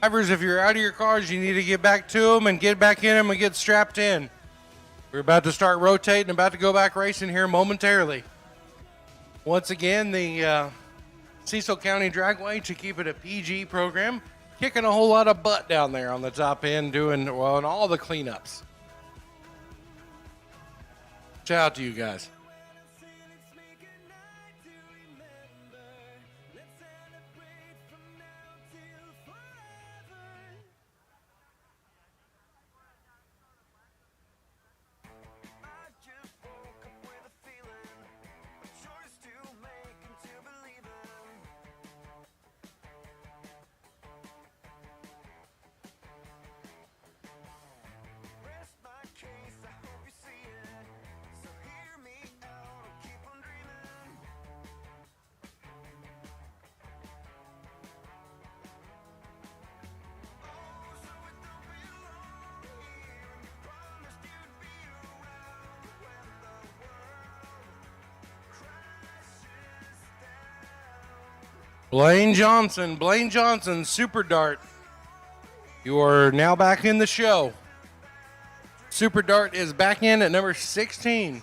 Drivers, if you're out of your cars, you need to get back to them and get back in them and get strapped in. We're about to start rotating, about to go back racing here momentarily. Once again, the Cecil County Dragway, to keep it a PG program, kicking a whole lot of butt down there on the top end, doing, well, and all the cleanups. Shout out to you guys. Blaine Johnson, Super Dart. You are now back in the show. Super Dart is back in at number 16.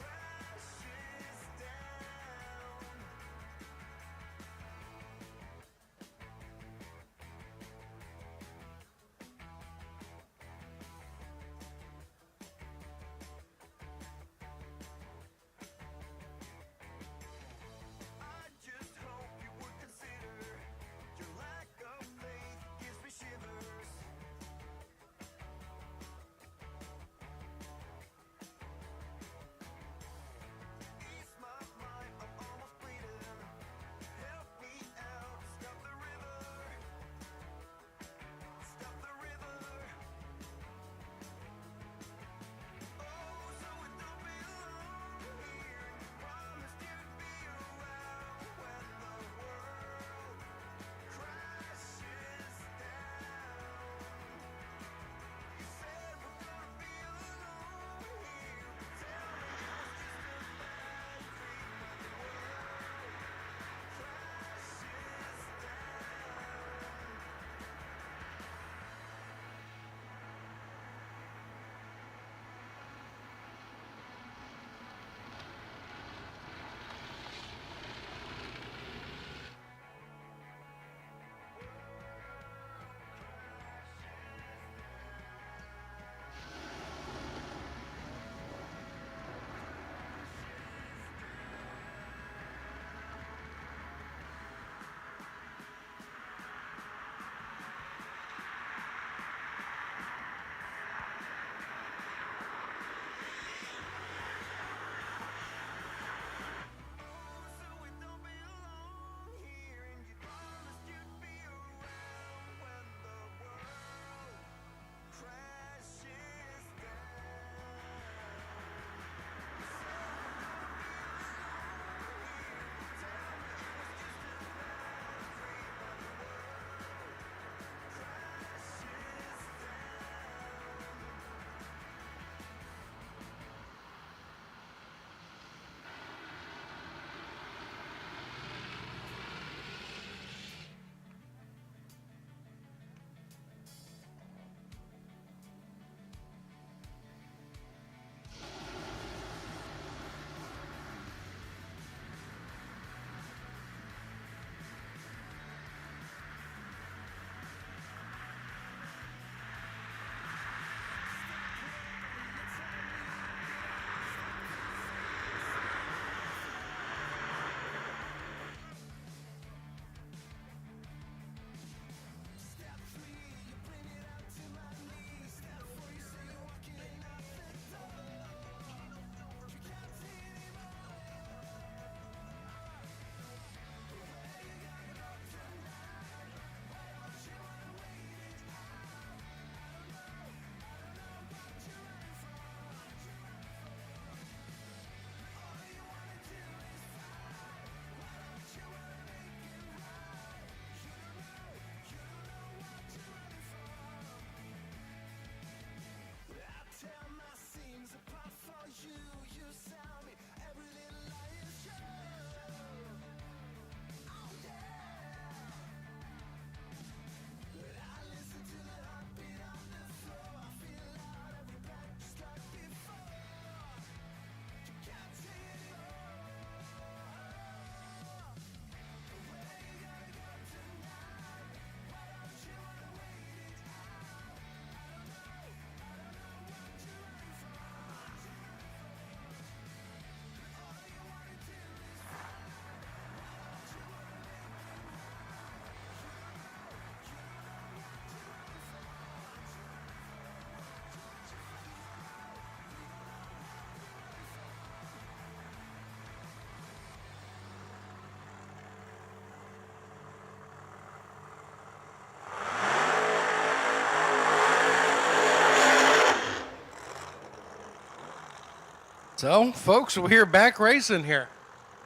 So, folks, we're back racing here.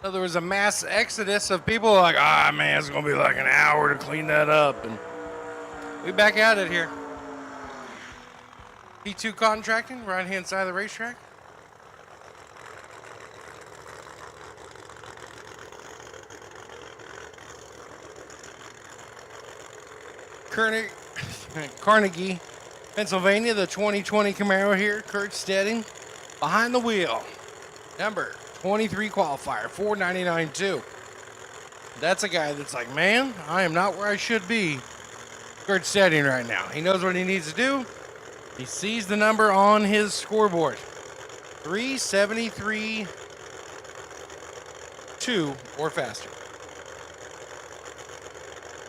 So there was a mass exodus of people like, man, it's going to be like an hour to clean that up. And we back at it here. P2 contracting, right-hand side of the racetrack. Carnegie, Pennsylvania, the 2020 Camaro here. Kurt Stedding behind the wheel. Number 23 qualifier, 499.2. That's a guy that's like, man, I am not where I should be. Kurt Stedding right now. He knows what he needs to do. He sees the number on his scoreboard. 373.2 or faster.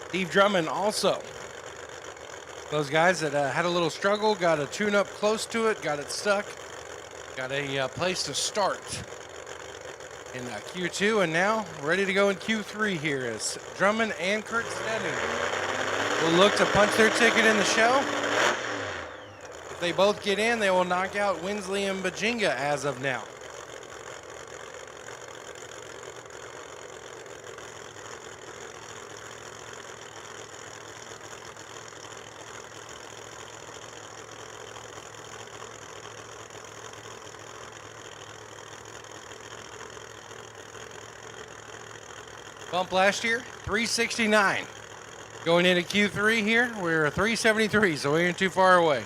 Steve Drummond also. Those guys that had a little struggle, got a tune-up close to it, got it stuck, got a place to start in Q2, and now ready to go in Q3 here as Drummond and Kurt Stedding will look to punch their ticket in the show. If they both get in, they will knock out Winsley and Bajinga as of now. Bump last year, 369. Going into Q3 here, we're 373, so we ain't too far away.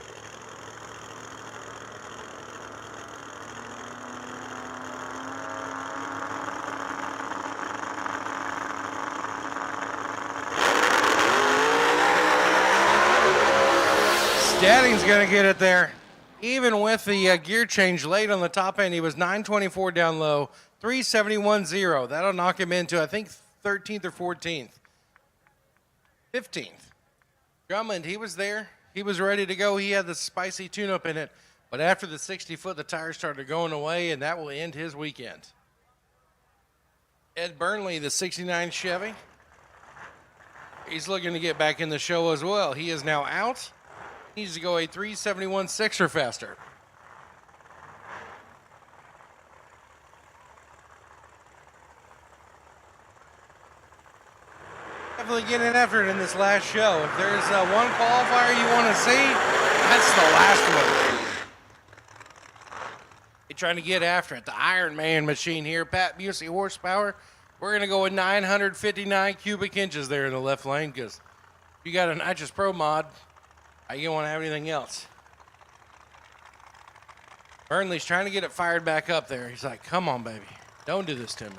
Stedding's gonna get it there. Even with the gear change late on the top end, he was 924 down low, 371.0. That'll knock him into, I think, 13th or 14th. 15th. Drummond, he was there. He was ready to go. He had the spicy tune-up in it. But after the 60-foot, the tires started going away, and that will end his weekend. Ed Burnley, the 69 Chevy. He's looking to get back in the show as well. He is now out. He needs to go a 371.6 or faster. Definitely getting after it in this last show. If there's one qualifier you want to see, that's the last one. You're trying to get after it. The Iron Man machine here, Pat Busey horsepower. We're going to go with 959 cubic inches there in the left lane because you got a Nitrous Pro mod. You don't want to have anything else. Burnley's trying to get it fired back up there. He's like, come on, baby. Don't do this to me.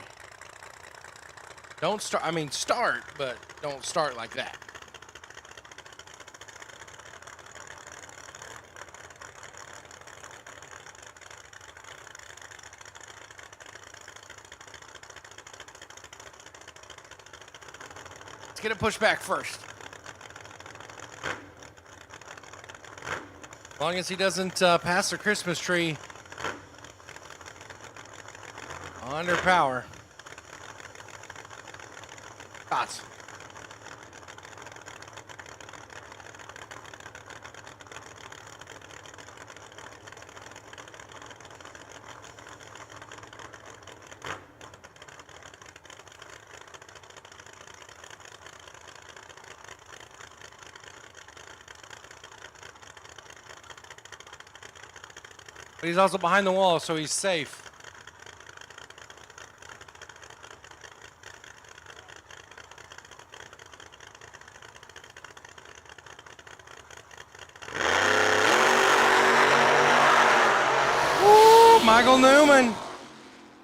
Don't start, start, but don't start like that. Let's get it pushed back first. As long as he doesn't pass the Christmas tree under power. Thoughts? But he's also behind the wall, so he's safe. Michael Newman,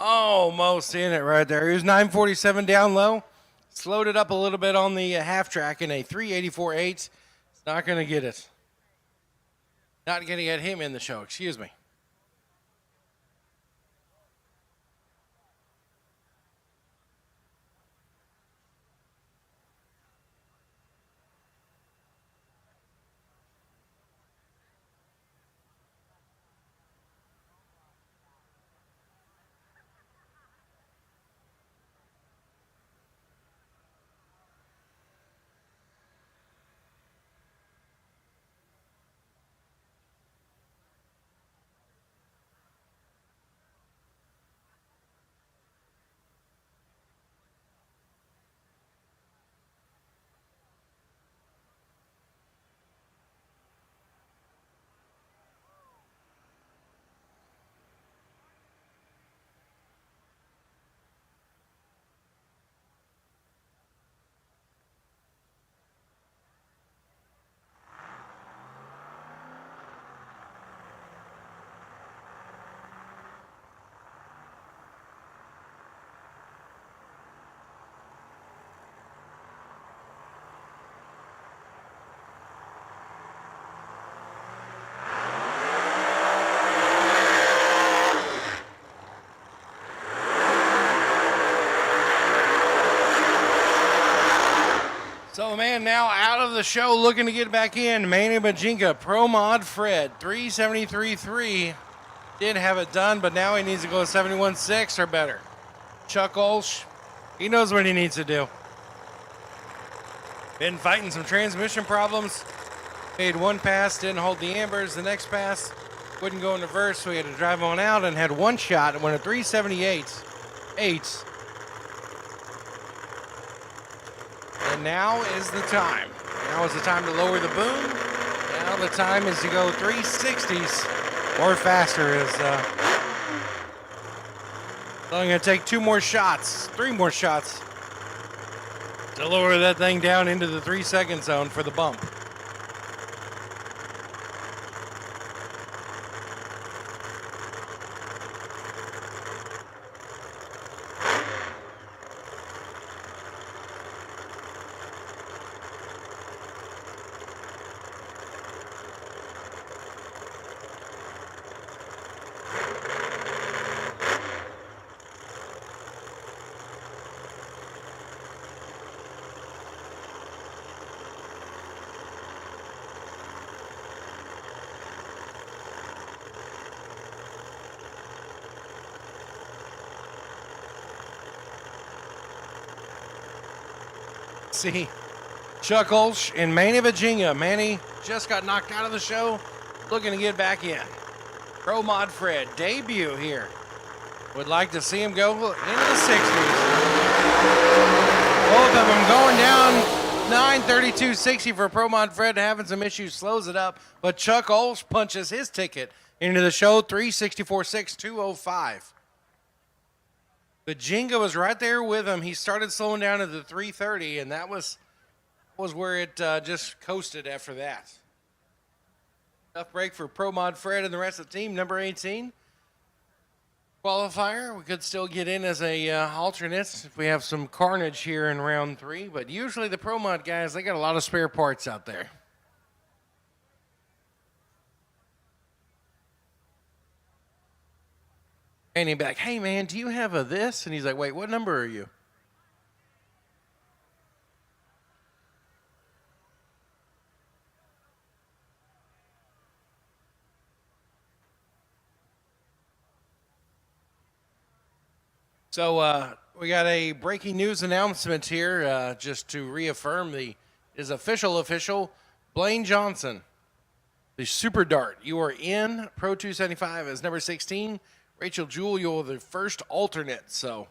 almost in it right there. He was 947 down low, slowed it up a little bit on the half track in a 384.8. It's not going to get it. Not going to get him in the show, excuse me. And now out of the show, looking to get back in, Manny Bajinka, Pro Mod Fred, 373.3. Did have it done, but now he needs to go 71.6 or better. Chuck Olsch, he knows what he needs to do. Been fighting some transmission problems. Made one pass, didn't hold the ambers. The next pass wouldn't go in reverse, so he had to drive on out and had one shot and went a 378.8. And now is the time. Now is the time to lower the boom. Now the time is to go 360s or faster. So I'm going to take 3 more shots to lower that thing down into the 3-second zone for the bump. See, Chuck Olsch and Manny Bajinga. Manny just got knocked out of the show, looking to get back in. Pro Mod Fred, debut here. Would like to see him go into the 60s. Both of them going down 9:32.60 for Pro Mod Fred, having some issues, slows it up. But Chuck Olsch punches his ticket into the show, 3:64.6, 2:05. Bajinga was right there with him. He started slowing down at the 3:30, and that was where it just coasted after that. Tough break for Pro Mod Fred and the rest of the team. Number 18 qualifier. We could still get in as a alternate if we have some carnage here in round 3, but usually the Pro Mod guys, they got a lot of spare parts out there. And he'd be like, hey, man, do you have a this? And he's like, wait, what number are you? So we got a breaking news announcement here just to reaffirm is official. Blaine Johnson, the Super Dart. You are in Pro 275 as number 16. Rachel Jewell, you're the first alternate, so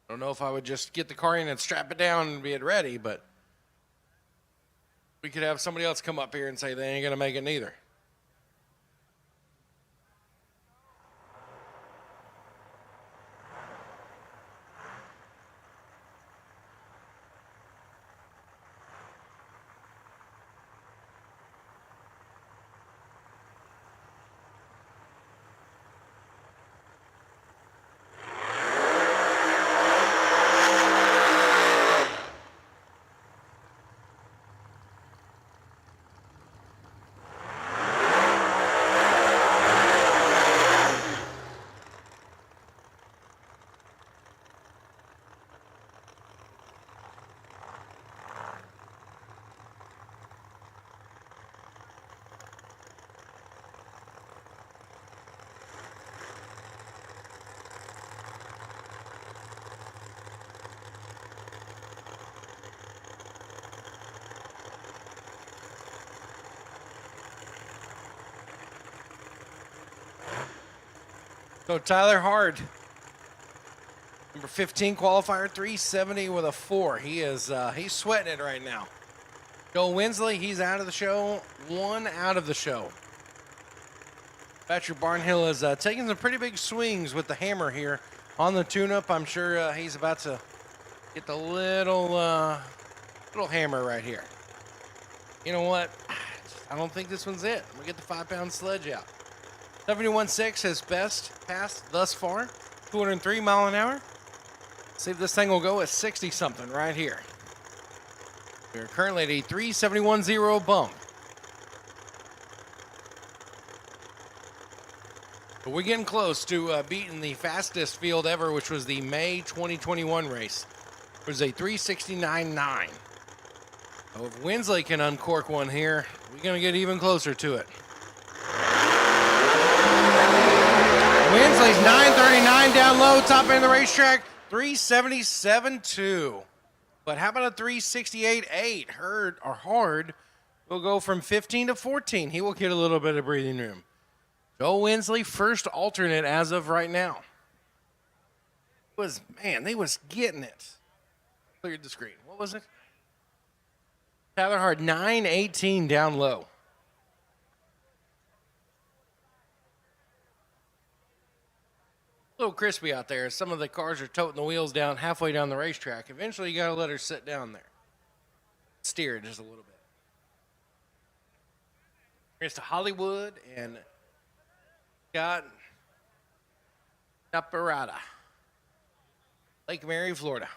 I don't know if I would just get the car in and strap it down and be it ready, but we could have somebody else come up here and say they ain't going to make it neither. So Tyler Hard, number 15 qualifier, 370 with a 4. He's sweating it right now. Joe Winsley, he's out of the show. 1 out of the show. Patrick Barnhill is taking some pretty big swings with the hammer here on the tune-up. I'm sure he's about to get the little hammer right here. You know what? I don't think this one's it. We'll get the 5-pound sledge out. 71.6 his best pass thus far. 203 mile an hour. See if this thing will go at 60-something right here. We're currently at a 371.0 bump. But we're getting close to beating the fastest field ever, which was the May 2021 race. It was a 369.9. Oh, if Winsley can uncork one here, we're going to get even closer to it. Winsley's 939 down low, top end of the racetrack, 377.2. But how about a 368.8? Hard will go from 15 to 14. He will get a little bit of breathing room. Joe Winsley, first alternate as of right now. They was getting it. Cleared the screen. What was it? Tyler Hard, 918 down low. A little crispy out there. Some of the cars are toting the wheels down halfway down the racetrack. Eventually, you got to let her sit down there. Steer it just a little bit. Here's to Hollywood and Scott Caparata, Lake Mary, Florida.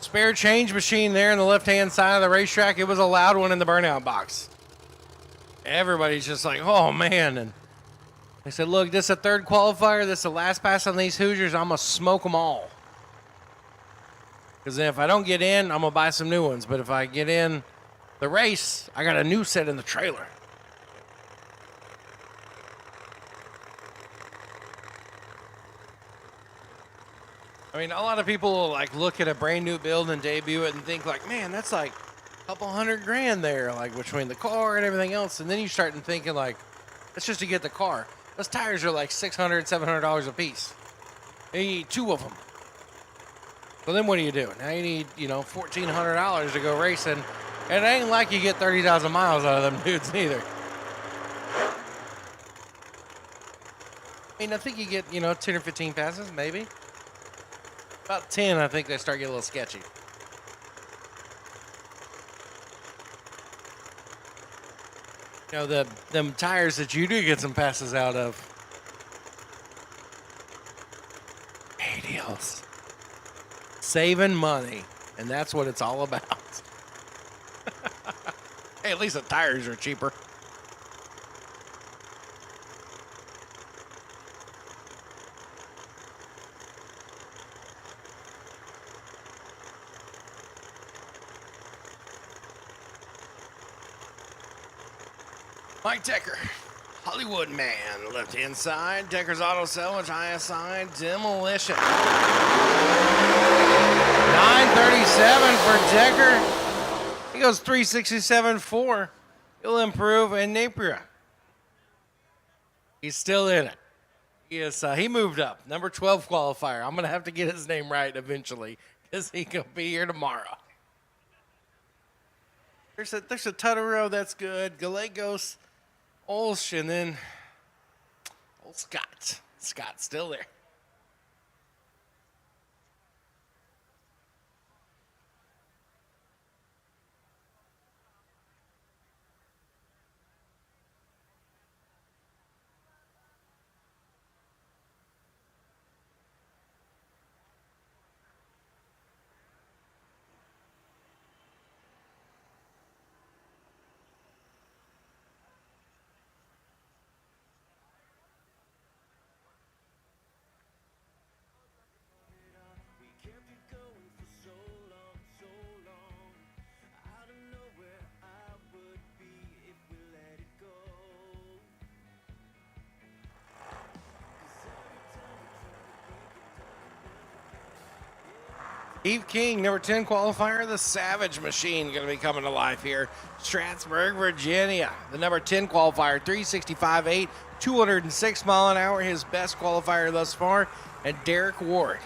Spare change machine there in the left-hand side of the racetrack. It was a loud one in the burnout box. Everybody's just like, oh, man. And they said, look, this is a third qualifier. This is the last pass on these Hoosiers. I'm going to smoke them all. Because then if I don't get in, I'm going to buy some new ones. But if I get in the race, I got a new set in the trailer. I mean, a lot of people will like look at a brand new build and debut it and think like, man, that's like a couple $100,000 there, like between the car and everything else. And then you start thinking like, that's just to get the car. Those tires are like $600, $700 a piece. You need two of them. So then what do you do? Now you need, $1,400 to go racing. And it ain't like you get 30,000 miles out of them dudes either. I mean, I think you get, 10 or 15 passes, maybe. About 10, I think they start getting a little sketchy. Them tires that you do get some passes out of. Hey, deals. Saving money, and that's what it's all about. Hey, at least the tires are cheaper. Mike Decker, Hollywood man, left-hand side. Decker's Auto Salvage, ISI, Demolition. 937 for Decker. He goes 367.4. He'll improve in Napier. He's still in it. He moved up. Number 12 qualifier. I'm going to have to get his name right eventually because he could be here tomorrow. There's a Tutaro, that's good. Gallegos, Olsh, and then old Scott. Scott's still there. Eve King, number 10 qualifier, the Savage Machine, going to be coming to life here. Strattsburg, Virginia, the number 10 qualifier, 365.8, 206 mile an hour, his best qualifier thus far. And Derek Ward,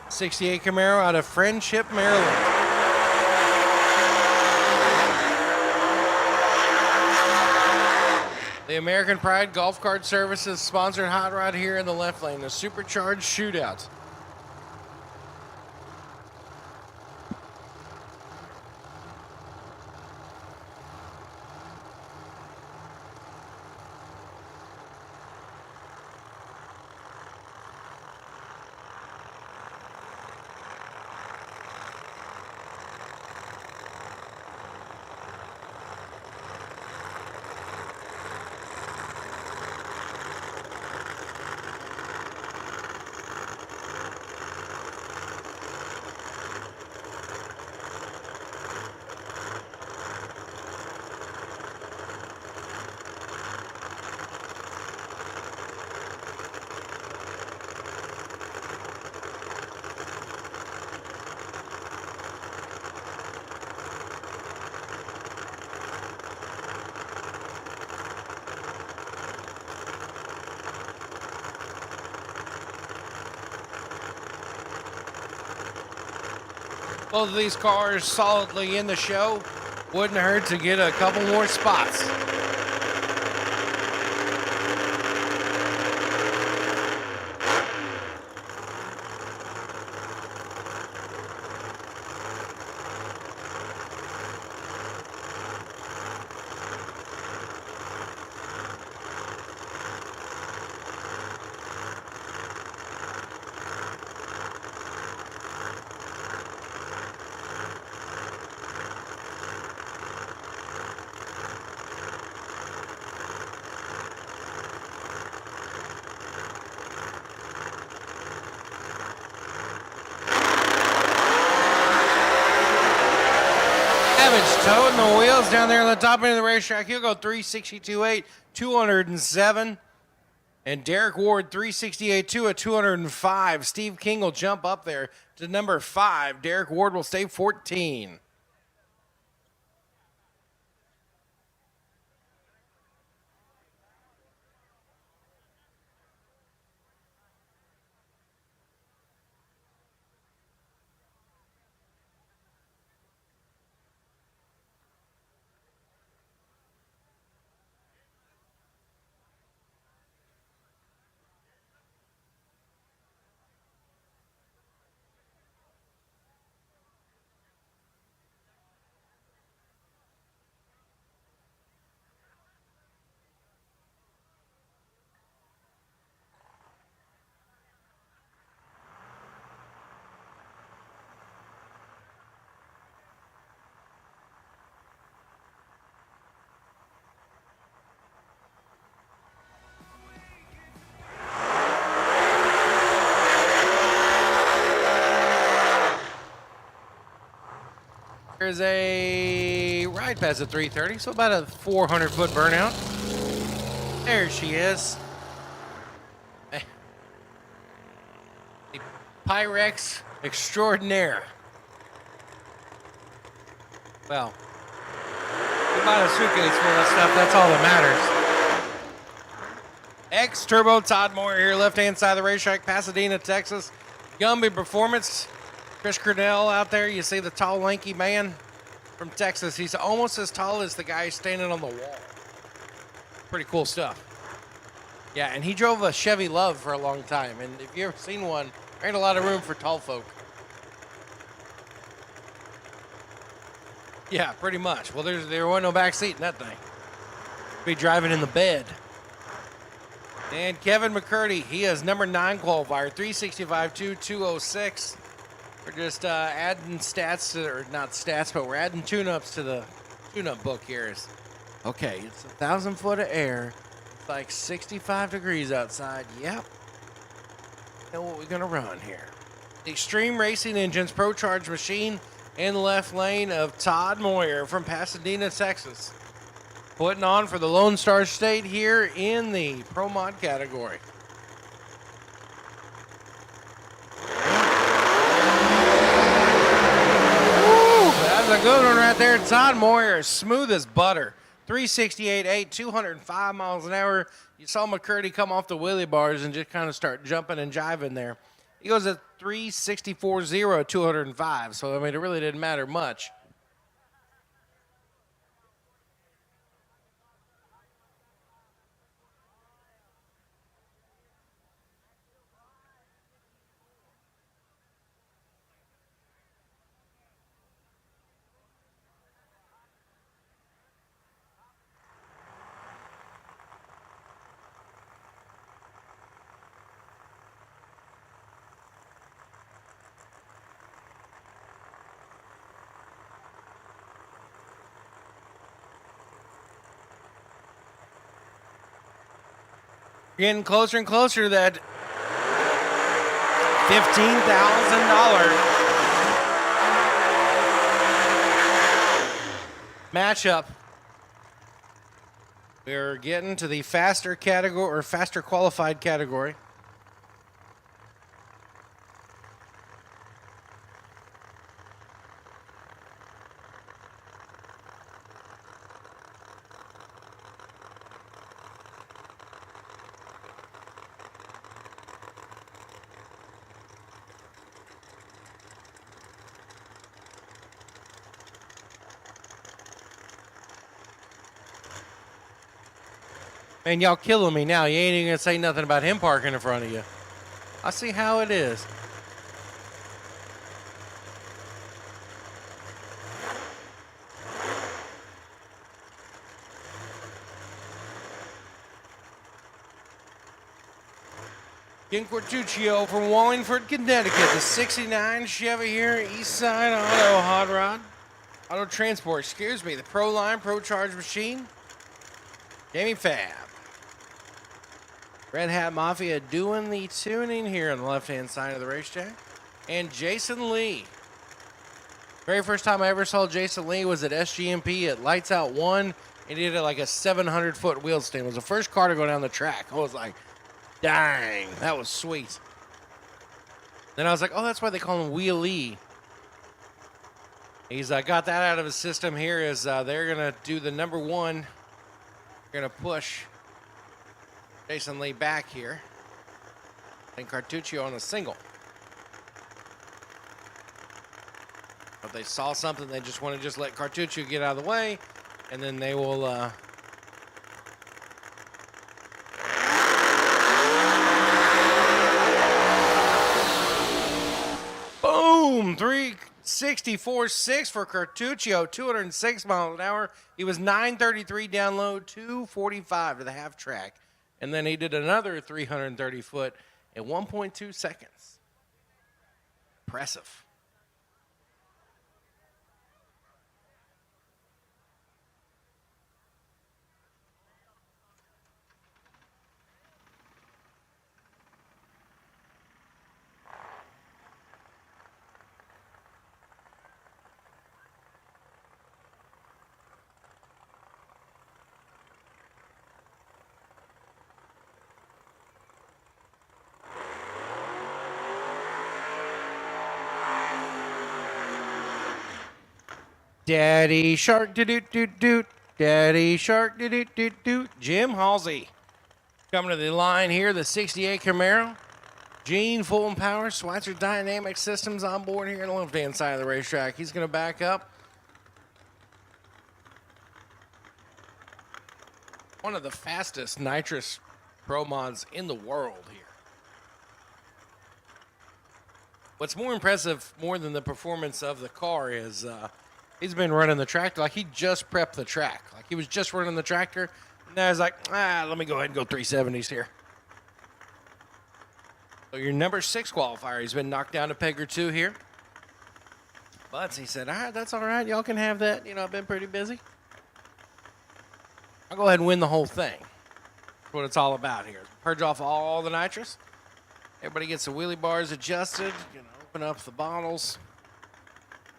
68 Camaro out of Friendship, Maryland. The American Pride Golf Cart Services sponsored hot rod here in the left lane, the Supercharged Shootout. Both of these cars solidly in the show. Wouldn't hurt to get a couple more spots. Toting the wheels down there on the top end of the racetrack. He'll go 362.8, 207. And Derek Ward, 368.2 at 205. Steve King will jump up there to number 5. Derek Ward will stay 14. There's a ride pass at 330, so about a 400-foot burnout. There she is. The Pyrex extraordinaire. Well, you bought a suitcase full of stuff, that's all that matters. X-Turbo Todd Moyer here, left-hand side of the racetrack, Pasadena, Texas. Gumby Performance. Chris Cordell out there, you see the tall, lanky man from Texas. He's almost as tall as the guy standing on the wall. Pretty cool stuff. Yeah, and he drove a Chevy Love for a long time. And if you've ever seen one, there ain't a lot of room for tall folk. Yeah, pretty much. Well, there wasn't no back seat in that thing. Be driving in the bed. And Kevin McCurdy, he is number 9 qualifier, 365.2, 206. We're just adding stats, or not stats, but we're adding tune-ups to the tune-up book here. Okay, it's 1,000 foot of air. It's like 65 degrees outside. Yep. Know what we're going to run here. Extreme Racing Engines Pro Charge Machine in the left lane of Todd Moyer from Pasadena, Texas. Putting on for the Lone Star State here in the Pro Mod category. That's a good one right there. Todd Moyer, smooth as butter. 368.8, 205 miles an hour. You saw McCurdy come off the wheelie bars and just kind of start jumping and jiving there. He goes at 364.0 205, so, I mean, it really didn't matter much. Getting closer and closer to that $15,000 matchup. We're getting to the faster category, or faster qualified category. Man, y'all killing me now. You ain't even gonna say nothing about him parking in front of you. I see how it is. Ken Cortuccio from Wallingford, Connecticut. The 69 Chevy here, East Side Auto Hot Rod. Auto Transport, excuse me. The Pro Line, Pro Charge Machine. Jamie Fab. Red Hat Mafia doing the tuning here on the left-hand side of the racetrack. And Jason Lee. Very first time I ever saw Jason Lee was at SGMP at Lights Out 1. And he did like a 700-foot wheel stand. It was the first car to go down the track. I was like, dang, that was sweet. Then I was like, oh, that's why they call him Wheelie. He's got that out of his system here as they're going to do the number one. They're going to push Jason Lee back here. And Cartuccio on a single. If they saw something, they just want to just let Cartuccio get out of the way. And then they will... boom! 364.6 for Cartuccio. 206 miles an hour. He was 933 down low, 245 to the half track. And then he did another 330 foot at 1.2 seconds. Impressive. Daddy Shark, do-do-do-do. Daddy Shark, do-do-do-do. Jim Halsey coming to the line here, the 68 Camaro. Gene Fulton Power, Schweitzer Dynamic Systems on board here on the left-hand side of the racetrack. He's going to back up. One of the fastest nitrous pro mods in the world here. What's more impressive, more than the performance of the car, is he's been running the tractor like he just prepped the track. Like he was just running the tractor. And now he's like, let me go ahead and go 370s here. So your number 6 qualifier, he's been knocked down to peg or 2 here. But he said, all right, that's all right. Y'all can have that. You know, I've been pretty busy. I'll go ahead and win the whole thing. That's what it's all about here. Purge off all the nitrous. Everybody gets the wheelie bars adjusted. You know, open up the bottles.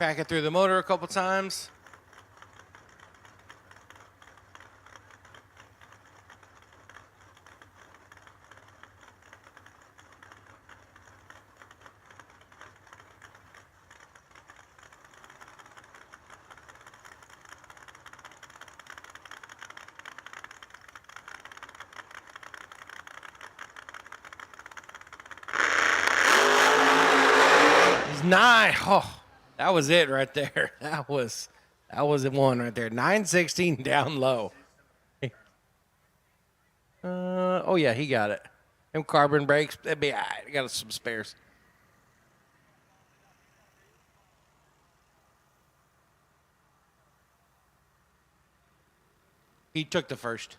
Pack it through the motor a couple times. He's 9. Oh. That was it right there. That was the one right there. 916 down low. Oh yeah, he got it. Them carbon brakes, that'd be all right. I got some spares. He took the first.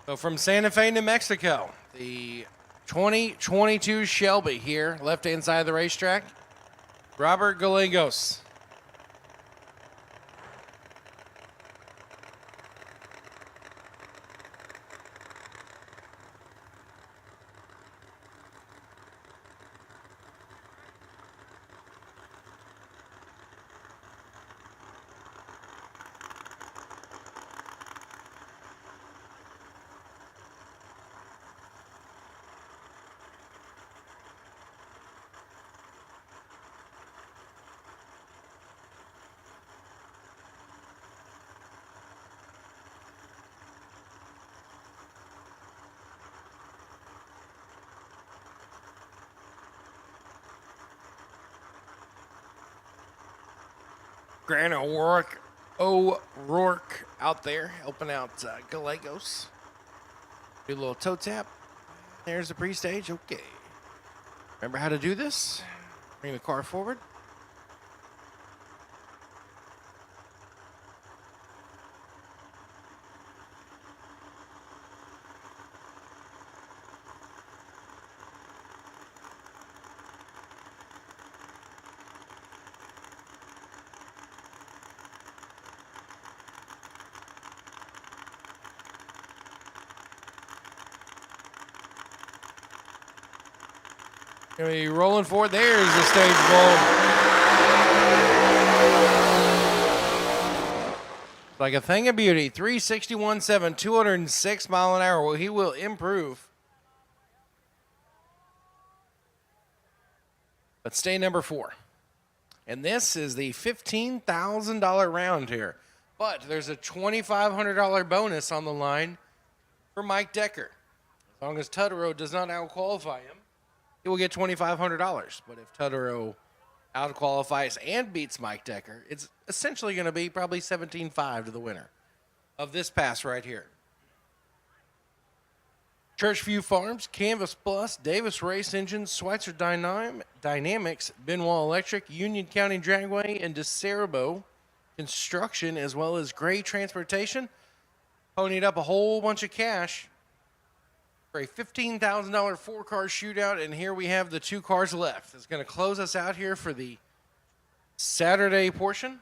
So from Santa Fe, New Mexico, the 2022 Shelby here, left-hand side of the racetrack, Robert Gallegos. Grant O'Rourke out there helping out Gallegos. Do a little toe tap. There's the pre-stage. Okay. Remember how to do this? Bring the car forward. Gonna be rolling forward. There's the stage bulb. Like a thing of beauty. 361.7, 206 mile an hour. Well, he will improve. But stay number 4. And this is the $15,000 round here. But there's a $2,500 bonus on the line for Mike Decker. As long as Tutterow does not out-qualify him, he will get $2,500. But if Tutterow out-qualifies and beats Mike Decker, it's essentially going to be probably $17,500 to the winner of this pass right here. Churchview Farms, Canvas Plus, Davis Race Engines, Schweitzer Dynamics, Benoit Electric, Union County Dragway, and DeCerbo Construction, as well as Gray Transportation, ponied up a whole bunch of cash for a $15,000 4-car shootout, and here we have the 2 cars left. It's going to close us out here for the Saturday portion.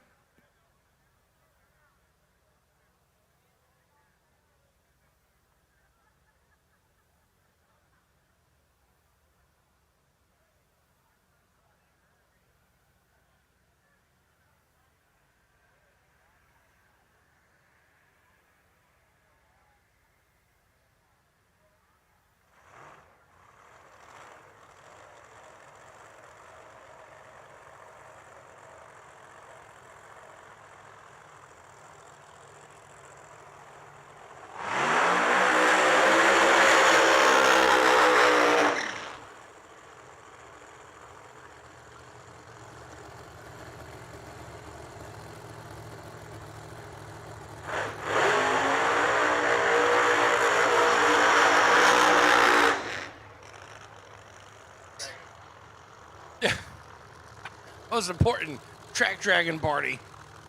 Most important track dragon party.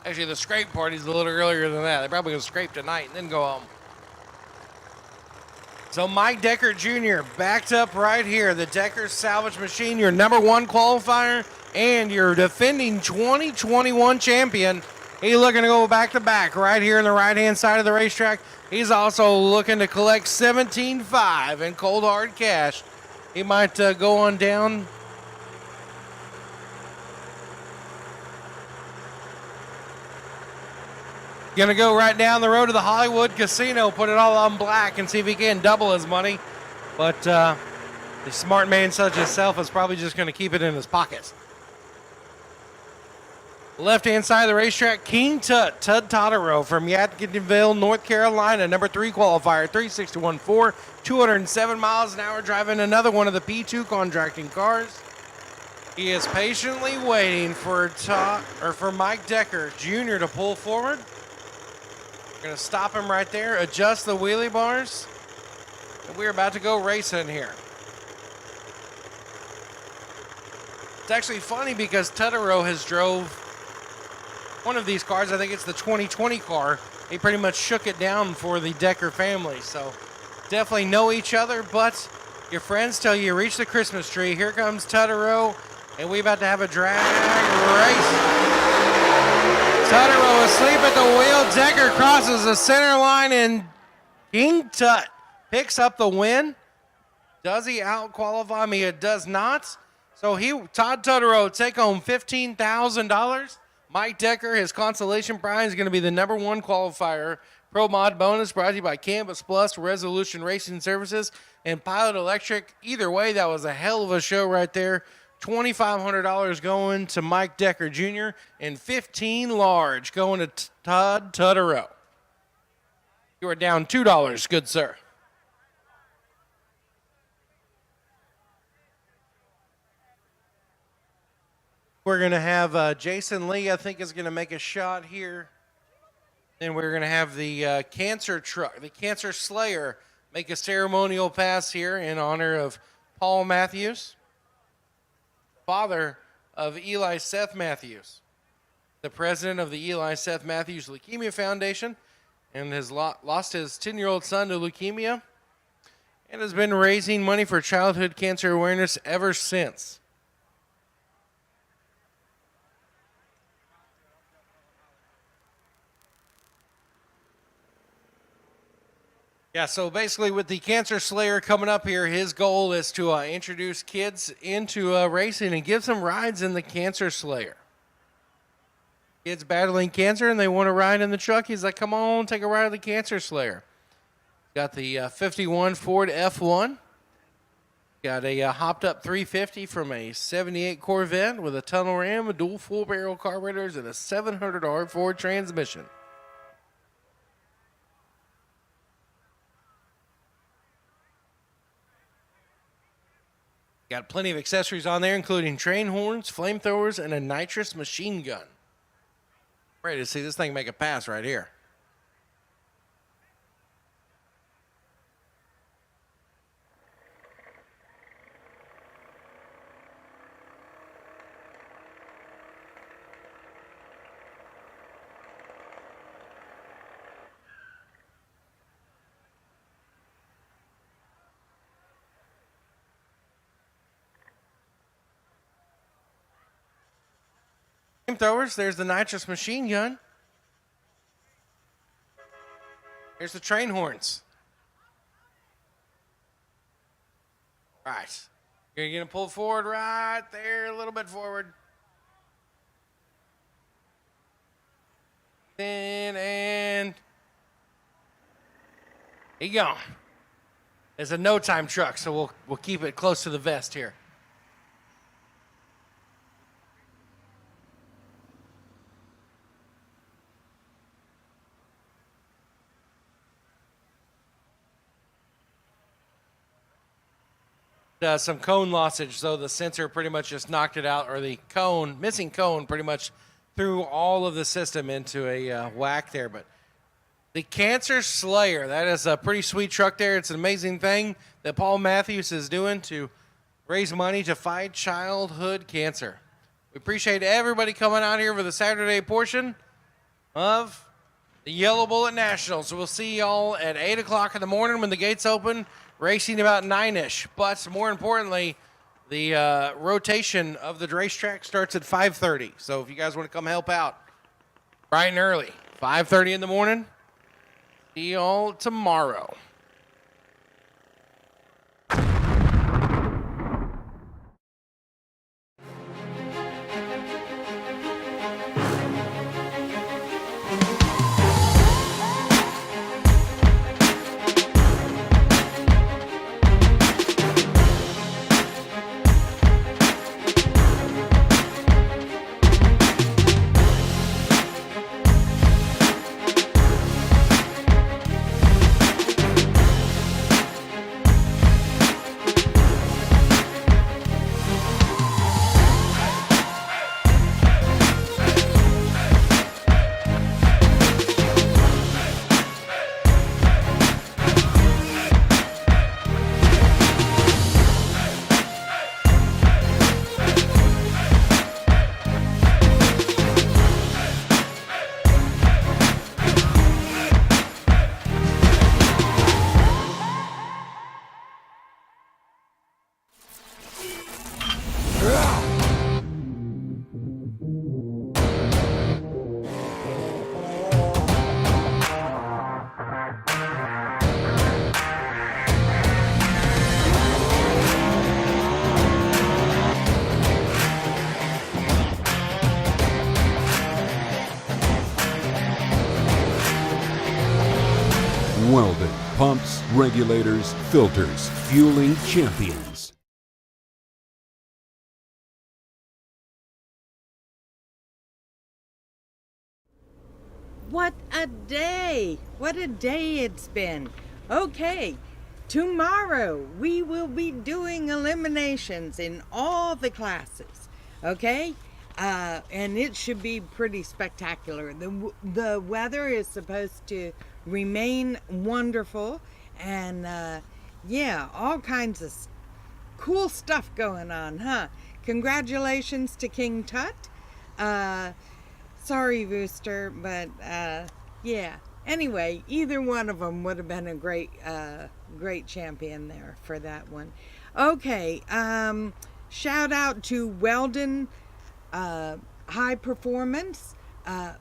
Actually, the scrape party's a little earlier than that. They're probably going to scrape tonight and then go home. So Mike Decker Jr. backed up right here. The Decker Salvage Machine, your number 1 qualifier and your defending 2021 champion. He's looking to go back-to-back right here on the right-hand side of the racetrack. He's also looking to collect $17,500 in cold hard cash. He might go on down. Gonna go right down the road to the Hollywood Casino, put it all on black, and see if he can double his money. But the smart man such as himself is probably just gonna keep it in his pockets. Left-hand side of the racetrack, King Tut, Tud Totterow from Yadkinville, North Carolina, number 3 qualifier, 361.4, 207 miles an hour, driving another one of the P2 contracting cars. He is patiently waiting for Mike Decker Jr. to pull forward. We're going to stop him right there, adjust the wheelie bars, and we're about to go racing here. It's actually funny because Tutterow has drove one of these cars. I think it's the 2020 car. He pretty much shook it down for the Decker family, so definitely know each other, but your friends tell you reach the Christmas tree. Here comes Tutterow, and we're about to have a drag race. Tutterow asleep at the wheel. Decker crosses the center line, and King Tut picks up the win. Does he out-qualify me? It does not. So Todd Tutterow take home $15,000. Mike Decker, his consolation prize is going to be the number 1 qualifier. Pro Mod bonus brought to you by Canvas Plus, Resolution Racing Services, and Pilot Electric. Either way, that was a hell of a show right there. $2,500 going to Mike Decker Jr. and $15,000 large going to Todd Tutterow. You are down $2, good sir. We're going to have Jason Lee, I think, is going to make a shot here. Then we're going to have the Cancer Truck, the Cancer Slayer, make a ceremonial pass here in honor of Paul Matthews, father of Eli Seth Matthews, the president of the Eli Seth Matthews Leukemia Foundation, and has lost his 10-year-old son to leukemia and has been raising money for childhood cancer awareness ever since. Yeah, so basically with the Cancer Slayer coming up here, his goal is to introduce kids into racing and give some rides in the Cancer Slayer. Kids battling cancer and they want to ride in the truck. He's like, come on, take a ride of the Cancer Slayer. Got the 51 Ford F1. Got a hopped up 350 from a 78 Corvette with a tunnel ram, a dual full barrel carburetors, and a 700R Ford transmission. Got plenty of accessories on there, including train horns, flamethrowers, and a nitrous machine gun. Ready to see this thing make a pass right here. Flamethrowers, there's the nitrous machine gun. Here's the train horns. All right. You're going to pull forward right there, a little bit forward. And he gone. It's a no-time truck, so we'll keep it close to the vest here. Some cone lossage, so the sensor pretty much just knocked it out, or the missing cone pretty much threw all of the system into a whack there. But the Cancer Slayer, that is a pretty sweet truck there. It's an amazing thing that Paul Matthews is doing to raise money to fight childhood cancer. We appreciate everybody coming out here for the Saturday portion of the Yellow Bullet National. So we'll see y'all at 8 o'clock in the morning when the gates open. Racing about 9-ish, but more importantly, the rotation of the racetrack starts at 5:30. So if you guys want to come help out bright and early, 5:30 in the morning, see y'all tomorrow. Welded pumps, regulators, filters, fueling champions. What a day! What a day it's been. Okay, tomorrow we will be doing eliminations in all the classes. Okay? and it should be pretty spectacular. The weather is supposed to remain wonderful, and yeah, all kinds of cool stuff going on, huh? Congratulations to King Tut. Sorry, Rooster, but yeah. Anyway, either one of them would have been a great champion there for that one. Okay, shout out to Weldon High Performance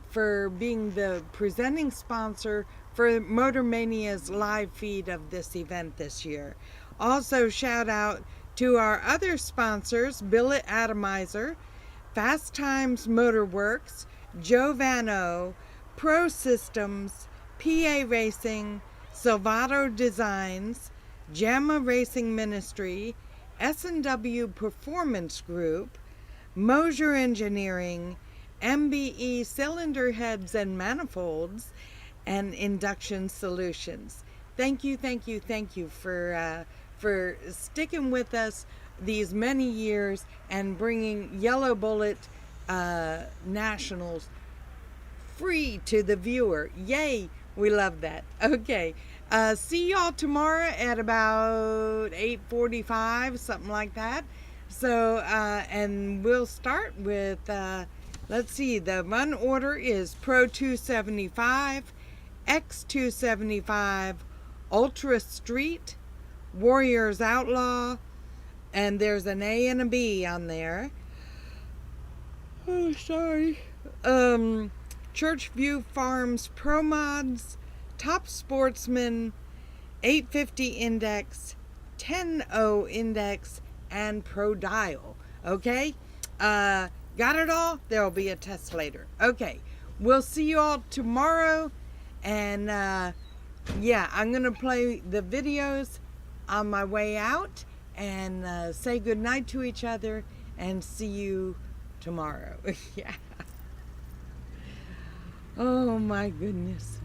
for being the presenting sponsor for Motor Mania's live feed of this event this year. Also, shout out to our other sponsors, Billet Atomizer, Fast Times Motorworks, Giovano, Pro Systems, PA Racing, Silvato Designs, Jamma Racing Ministry, S&W Performance Group, Mosier Engineering, MBE Cylinder Heads and Manifolds, and Induction Solutions. Thank you for sticking with us these many years and bringing Yellow Bullet Nationals free to the viewer. Yay, we love that. Okay, see y'all tomorrow at about 8:45, something like that. So, and we'll start with, let's see, the run order is Pro 275, X 275, Ultra Street, Warriors Outlaw, and there's an A and a B on there. Oh, sorry. Churchview Farms Pro Mods, Top Sportsman, 850 Index, 10.0 Index, and Pro Dial. Okay? Got it all? There'll be a test later. Okay. We'll see you all tomorrow. And yeah, I'm going to play the videos on my way out and say goodnight to each other and see you tomorrow. Yeah. Oh my goodness.